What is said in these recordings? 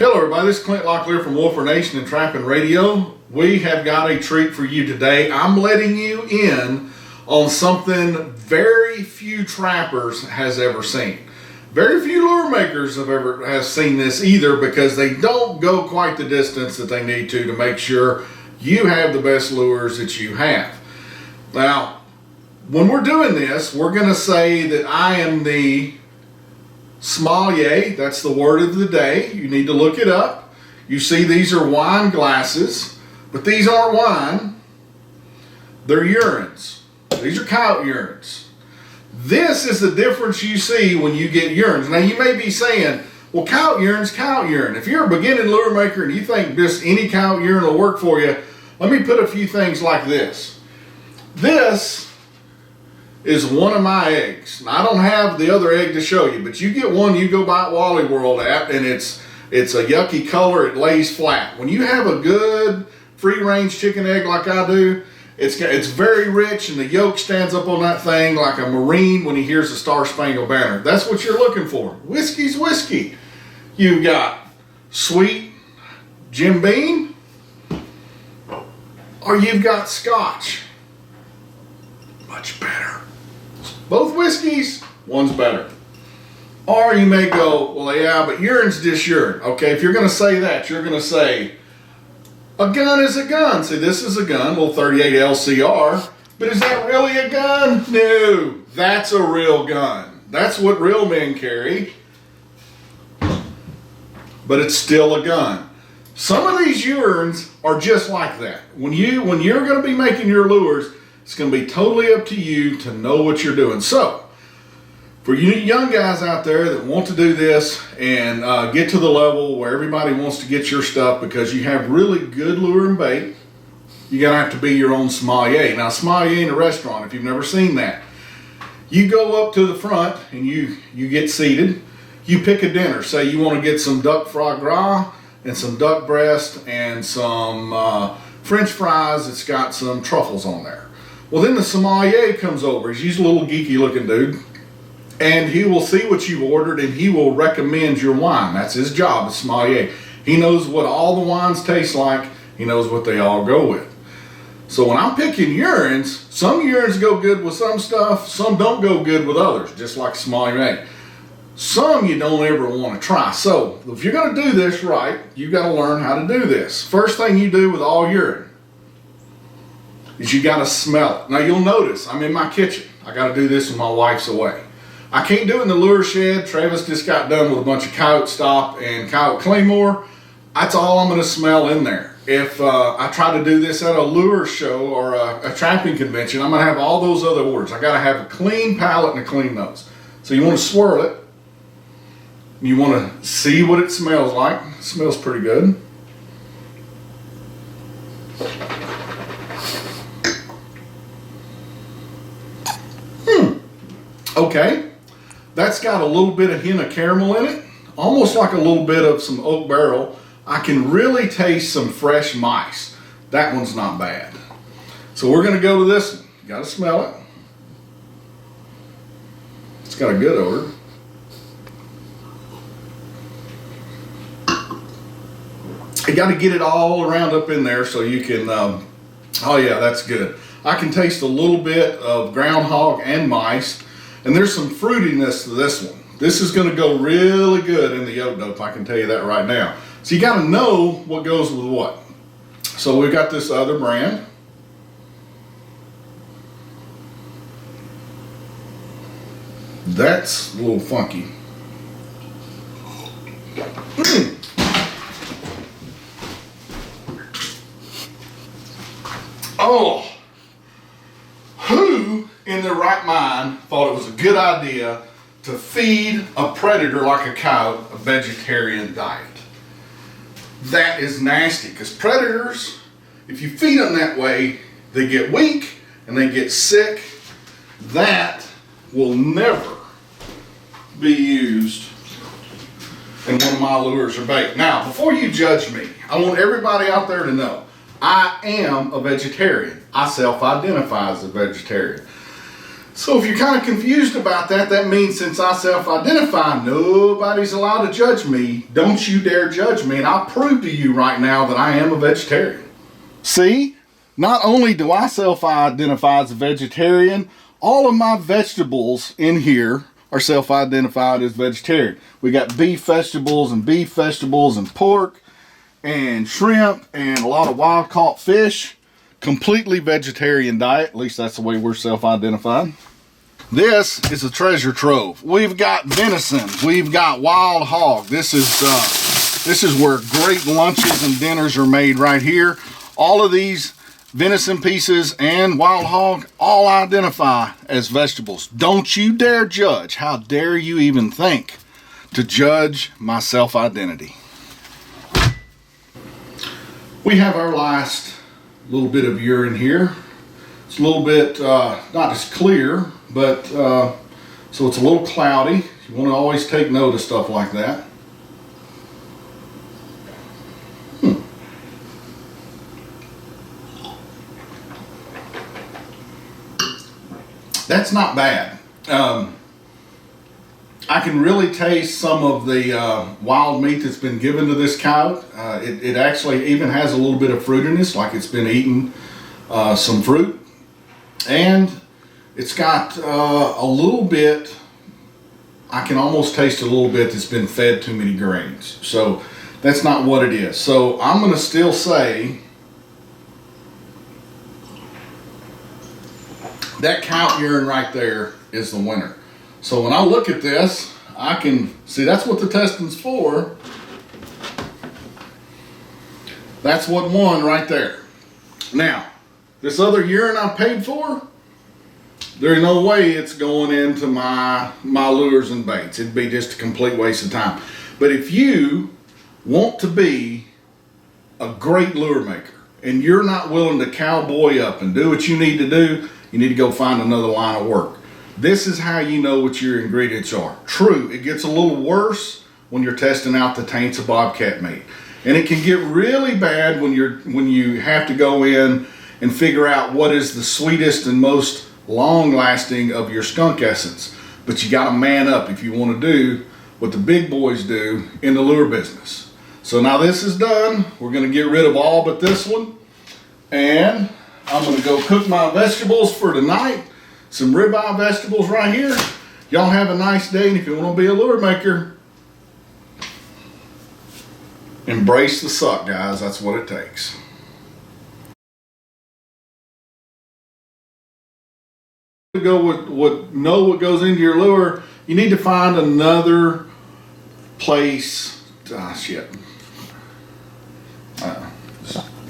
Hello everybody, this is Clint Locklear from Wolfer Nation and Trapping Radio. We have got a treat for you today. I'm letting you in on something very few trappers has ever seen. Very few lure makers have seen this either, because they don't go quite the distance that they need to make sure you have the best lures that you have. Now, when we're doing this, we're going to say that I am the sommelier. That's the word of the day. You need to look it up. You see, these are wine glasses, but these aren't wine. They're urines. These are coyote urines. This is the difference you see when you get urines. Now, you may be saying, well, coyote urine's coyote urine. If you're a beginning lure maker and you think just any coyote urine will work for you, let me put a few things like this. This is one of my eggs. Now, I don't have the other egg to show you, but you get one you go buy at Wally World at, and it's a yucky color. It lays flat. When you have a good free-range chicken egg like I do, it's very rich, and the yolk stands up on that thing like a Marine when he hears the Star Spangled Banner. That's what you're looking for. Whiskey's whiskey. You got sweet Jim Beam, or you've got Scotch. Much better. Both whiskeys, one's better. Or you may go, well, yeah, but urine's just urine. Okay, if you're going to say that, you're going to say, a gun is a gun. See, this is a gun, little 38 LCR. But is that really a gun? No, that's a real gun. That's what real men carry. But it's still a gun. Some of these urines are just like that. When you're going to be making your lures, it's going to be totally up to you to know what you're doing. So, for you young guys out there that want to do this and get to the level where everybody wants to get your stuff because you have really good lure and bait, you're going to have to be your own sommelier. Now, sommelier in a restaurant, if you've never seen that, you go up to the front and you get seated. You pick a dinner. Say you want to get some duck foie gras and some duck breast and some French fries that's got some truffles on there. Well, then the sommelier comes over. He's a little geeky looking dude, and he will see what you've ordered and he will recommend your wine. That's his job as sommelier. He knows what all the wines taste like. He knows what they all go with. So when I'm picking urines, some urines go good with some stuff, some don't go good with others, just like sommelier. Some you don't ever want to try. So if you're going to do this right, you've got to learn how to do this. First thing you do with all urine is you got to smell it. Now, you'll notice I'm in my kitchen. I got to do this when my wife's away. I can't do it in the lure shed. Travis just got done with a bunch of coyote stop and coyote claymore. That's all I'm going to smell in there. If I try to do this at a lure show or a trapping convention, I'm going to have all those other orders. I got to have a clean palate and a clean nose. So you want to swirl it. You want to see what it smells like. It smells pretty good. Okay, that's got a little bit of hint of caramel in it, almost like a little bit of some oak barrel. I can really taste some fresh mice. That one's not bad. So we're going to go to this one. You got to smell it. It's got a good odor. You got to get it all around up in there so you can, oh yeah, that's good. I can taste a little bit of groundhog and mice. And there's some fruitiness to this one. This is going to go really good in the yolk dope, I can tell you that right now. So you got to know what goes with what. So we've got this other brand. That's a little funky. Oh, who in their right mind thought it was a good idea to feed a predator like a coyote a vegetarian diet? That is nasty, because predators, if you feed them that way, they get weak and they get sick. That will never be used in one of my lures or bait. Now, before you judge me, I want everybody out there to know I am a vegetarian. I self-identify as a vegetarian. So if you're kind of confused about that, that means since I self-identify, nobody's allowed to judge me. Don't you dare judge me, and I'll prove to you right now that I am a vegetarian. See, not only do I self-identify as a vegetarian, all of my vegetables in here are self-identified as vegetarian. We got beef vegetables and pork and shrimp and a lot of wild-caught fish. Completely vegetarian diet, at least that's the way we're self-identified. This is a treasure trove. We've got venison, we've got wild hog. This is where great lunches and dinners are made right here. All of these venison pieces and wild hog all identify as vegetables. Don't you dare judge. How dare you even think to judge my self-identity. We have our last little bit of urine here. It's a little bit not as clear, but so it's a little cloudy. You want to always take note of stuff like that. That's not bad. I can really taste some of the wild meat that's been given to this coyote. It actually even has a little bit of fruitiness, like it's been eating some fruit. And it's got a little bit, I can almost taste a little bit that's been fed too many grains. So that's not what it is. So I'm going to still say that coyote urine right there is the winner. So when I look at this, I can see that's what the testing's for. That's what won right there. Now, this other urine I paid for, there's no way it's going into my lures and baits. It'd be just a complete waste of time. But if you want to be a great lure maker and you're not willing to cowboy up and do what you need to do, you need to go find another line of work. This is how you know what your ingredients are. True, it gets a little worse when you're testing out the taints of bobcat meat. And it can get really bad when you have to go in and figure out what is the sweetest and most long-lasting of your skunk essence. But you gotta man up if you wanna do what the big boys do in the lure business. So now this is done. We're gonna get rid of all but this one. And I'm gonna go cook my vegetables for tonight. Some ribeye vegetables right here. Y'all have a nice day, and if you want to be a lure maker, embrace the suck, guys. That's what it takes. To go know what goes into your lure, you need to find another place. Shit.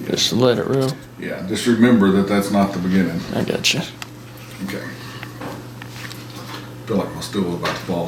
Just let it roll. Yeah, just remember that that's not the beginning. I got you. Okay. I feel like my stool is about to fall